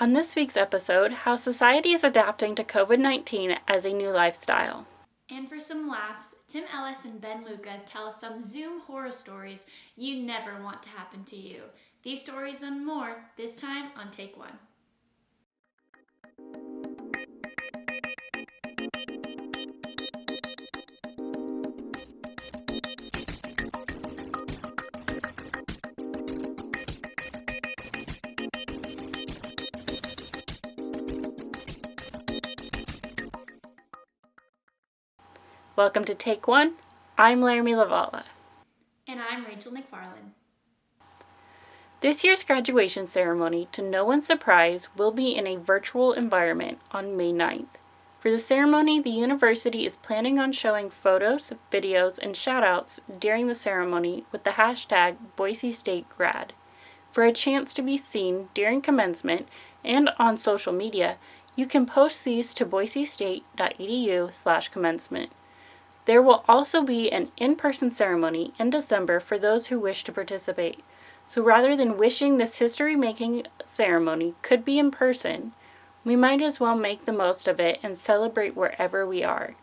On this week's episode, how society is adapting to COVID-19 as a new lifestyle. And for some laughs, Tim Ellis and Ben Luca tell us some Zoom horror stories you never want to happen to you. These stories and more, this time on Take One. Welcome to Take One. I'm Laramie Lavala. And I'm Rachel McFarland. This year's graduation ceremony, to no one's surprise, will be in a virtual environment on May 9th. For the ceremony, the university is planning on showing photos, videos, and shoutouts during the ceremony with the hashtag Boise State Grad. For a chance to be seen during commencement and on social media, you can post these to boisestate.edu/commencement. There will also be an in-person ceremony in December for those who wish to participate. So rather than wishing this history-making ceremony could be in person, we might as well make the most of it and celebrate wherever we are.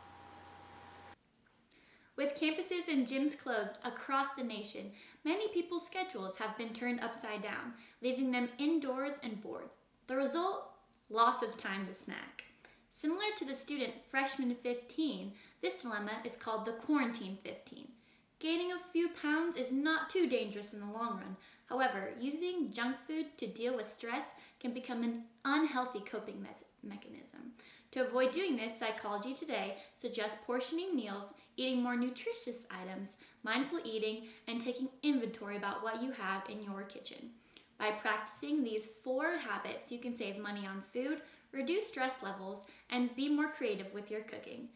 With campuses and gyms closed across the nation, many people's schedules have been turned upside down, leaving them indoors and bored. The result? Lots of time to snack. Similar to the student freshman 15, this dilemma is called the quarantine 15. Gaining a few pounds is not too dangerous in the long run. However, using junk food to deal with stress can become an unhealthy coping mechanism. To avoid doing this, Psychology Today suggests portioning meals, eating more nutritious items, mindful eating, and taking inventory about what you have in your kitchen. By practicing these 4 habits, you can save money on food, reduce stress levels, and be more creative with your cooking.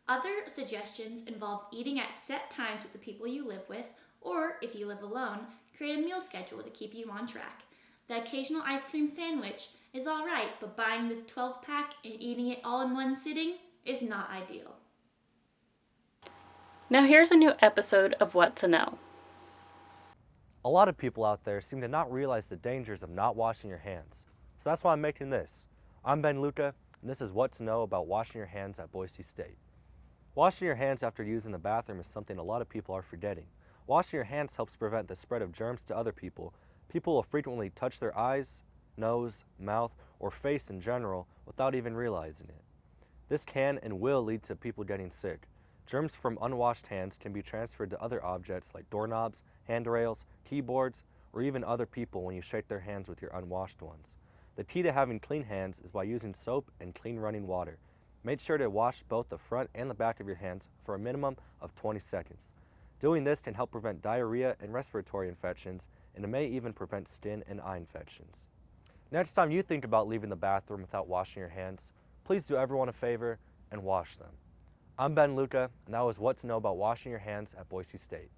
Other suggestions involve eating at set times with the people you live with, or if you live alone, create a meal schedule to keep you on track. The occasional ice cream sandwich is alright, but buying the 12-pack and eating it all in one sitting is not ideal. Now here's a new episode of What to Know. A lot of people out there seem to not realize the dangers of not washing your hands. So that's why I'm making this. I'm Ben Luca, and this is What to Know about washing your hands at Boise State. Washing your hands after using the bathroom is something a lot of people are forgetting. Washing your hands helps prevent the spread of germs to other people. People will frequently touch their eyes, nose, mouth, or face in general without even realizing it. This can and will lead to people getting sick. Germs from unwashed hands can be transferred to other objects like doorknobs, handrails, keyboards, or even other people when you shake their hands with your unwashed ones. The key to having clean hands is by using soap and clean running water. Make sure to wash both the front and the back of your hands for a minimum of 20 seconds. Doing this can help prevent diarrhea and respiratory infections, and it may even prevent skin and eye infections. Next time you think about leaving the bathroom without washing your hands, please do everyone a favor and wash them. I'm Ben Luca, and that was What to Know about washing your hands at Boise State.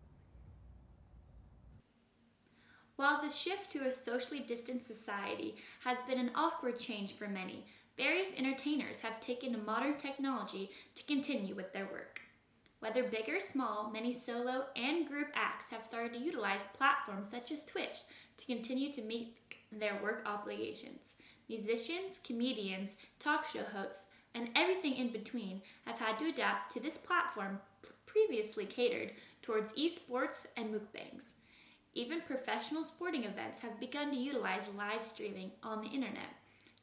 While the shift to a socially distanced society has been an awkward change for many, various entertainers have taken to modern technology to continue with their work. Whether big or small, many solo and group acts have started to utilize platforms such as Twitch to continue to meet their work obligations. Musicians, comedians, talk show hosts, and everything in between have had to adapt to this platform previously catered towards esports and mukbangs. Even professional sporting events have begun to utilize live streaming on the internet.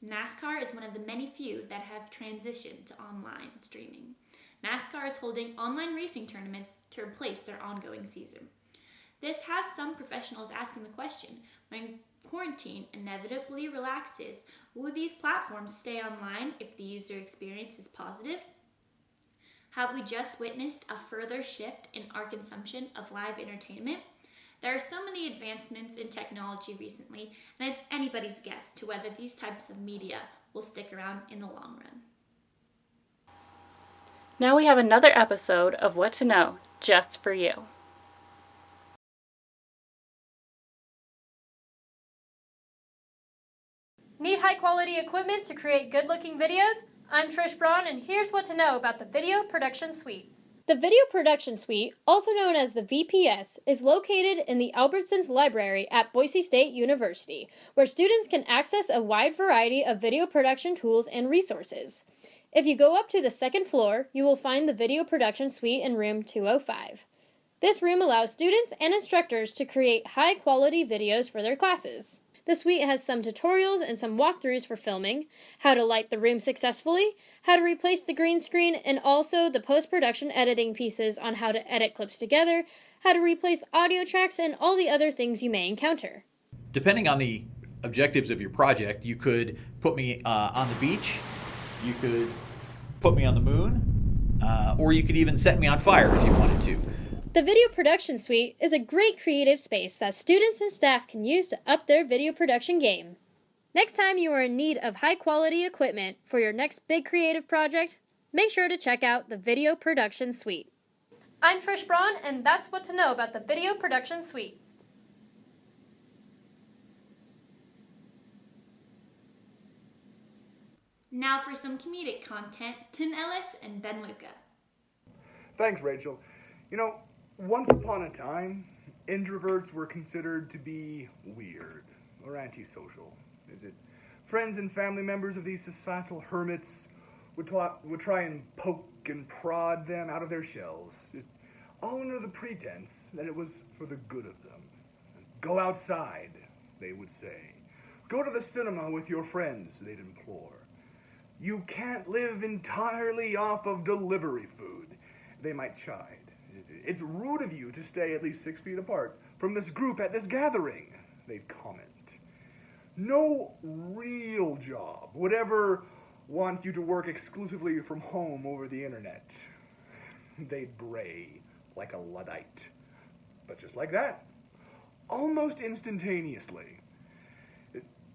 NASCAR is one of the many few that have transitioned to online streaming. NASCAR is holding online racing tournaments to replace their ongoing season. This has some professionals asking the question, when quarantine inevitably relaxes, will these platforms stay online if the user experience is positive? Have we just witnessed a further shift in our consumption of live entertainment? There are so many advancements in technology recently, and it's anybody's guess to whether these types of media will stick around in the long run. Now we have another episode of What to Know, just for you. Need high-quality equipment to create good-looking videos? I'm Trish Braun, and here's what to know about the Video Production Suite. The Video Production Suite, also known as the VPS, is located in the Albertsons Library at Boise State University, where students can access a wide variety of video production tools and resources. If you go up to the second floor, you will find the Video Production Suite in room 205. This room allows students and instructors to create high-quality videos for their classes. The suite has some tutorials and some walkthroughs for filming, how to light the room successfully, how to replace the green screen, and also the post-production editing pieces on how to edit clips together, how to replace audio tracks, and all the other things you may encounter. Depending on the objectives of your project, you could put me on the beach, you could put me on the moon, or you could even set me on fire if you wanted to. The Video Production Suite is a great creative space that students and staff can use to up their video production game. Next time you are in need of high-quality equipment for your next big creative project, make sure to check out the Video Production Suite. I'm Trish Braun, and that's what to know about the Video Production Suite. Now for some comedic content, Tim Ellis and Ben Luca. Thanks, Rachel. You know, once upon a time, introverts were considered to be weird or antisocial. Friends and family members of these societal hermits would try and poke and prod them out of their shells, all under the pretense that it was for the good of them. Go outside, they would say. Go to the cinema with your friends, they'd implore. You can't live entirely off of delivery food, they might chide. It's rude of you to stay at least 6 feet apart from this group at this gathering, they'd comment. No real job would ever want you to work exclusively from home over the internet. They'd bray like a Luddite. But just like that, almost instantaneously,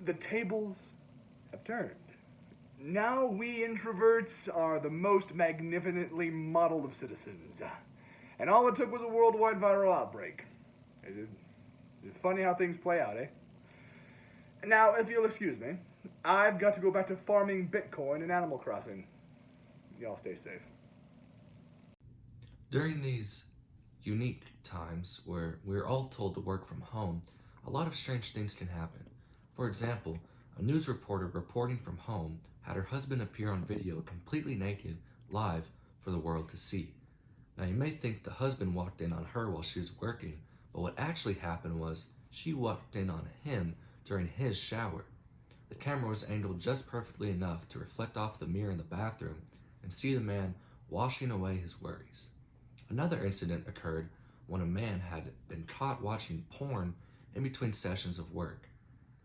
the tables have turned. Now we introverts are the most magnificently modeled of citizens. And all it took was a worldwide viral outbreak. It's funny how things play out, eh? Now, if you'll excuse me, I've got to go back to farming Bitcoin and Animal Crossing. Y'all stay safe. During these unique times where we're all told to work from home, a lot of strange things can happen. For example, a news reporter reporting from home had her husband appear on video completely naked, live, for the world to see. Now you may think the husband walked in on her while she was working, but what actually happened was she walked in on him during his shower. The camera was angled just perfectly enough to reflect off the mirror in the bathroom and see the man washing away his worries. Another incident occurred when a man had been caught watching porn in between sessions of work.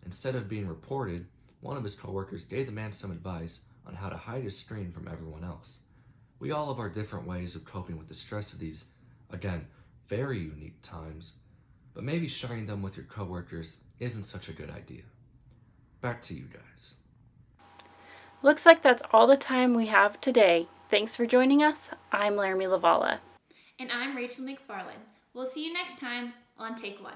Instead of being reported, one of his coworkers gave the man some advice on how to hide his screen from everyone else. We all have our different ways of coping with the stress of these, again, very unique times, but maybe sharing them with your coworkers isn't such a good idea. Back to you guys. Looks like that's all the time we have today. Thanks for joining us. I'm Laramie Lavala. And I'm Rachel McFarland. We'll see you next time on Take One.